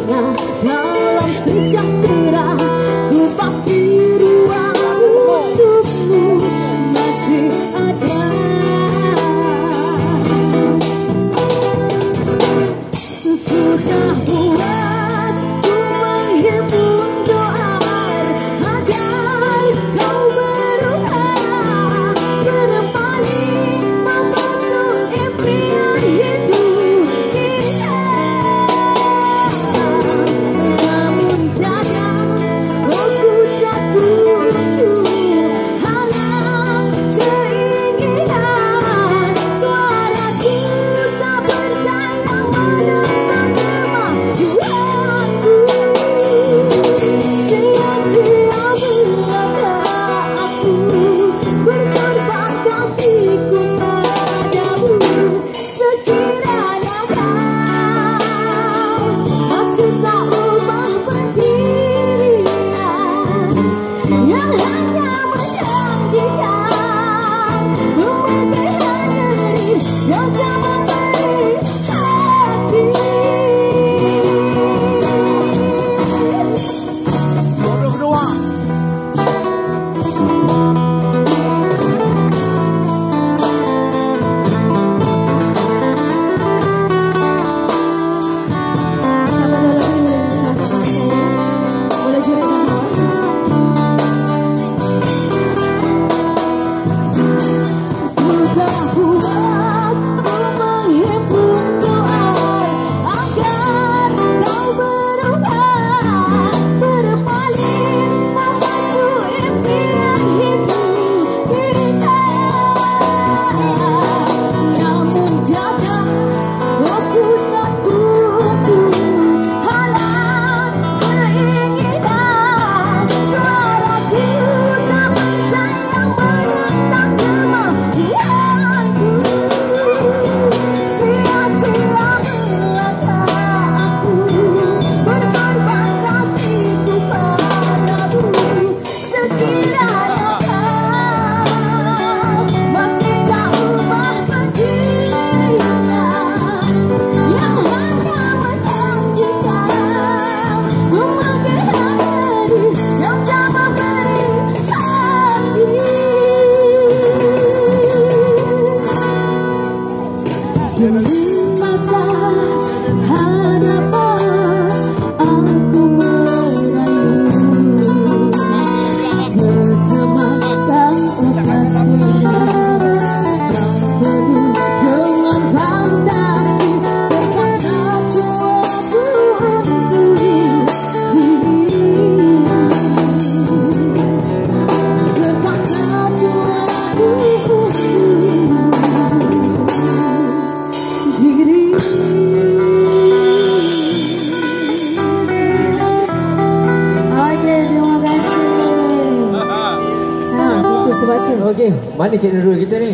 tengah dalam sejahtera. Ku pasti ruang untukmu masih ada. Sudah puas ku menghimpun doa agar kau berubah, berpaling membentuk impian hidup kita. Namun jangan kau kuda tutup halang keinginan. Suaraku tak berdaya menentang kemajuanku. Sia-sia belaka aku berkorban kasihku padamu. Sekiranya kau masih tak ubah pendirian yang hanya menjanjikan memegahkan diri yang tak memberi hati. Sudah puas ku menghimpun doa agar kau berubah, berpaling membantu impian hidup kita. Namun jangan kau kuda tutup halang keinginan. Suaraku tak berdaya menentang kemahianku. Sia-sia belaka aku berkorban kasihku padamu. Sekiranya kau masih tak ubah pendirian yang hanya menjanjikan memegahkan diri yang tak memberi hati. Demi masa hadapan aku merayu bertemakan operasinya yang penuh dengan fantasi. Terpaksa cuma buntui diri, terpaksa cuma buntui diri. Okey, terima kasih. Itu sebab okey, mana Cik Nurul kita ni?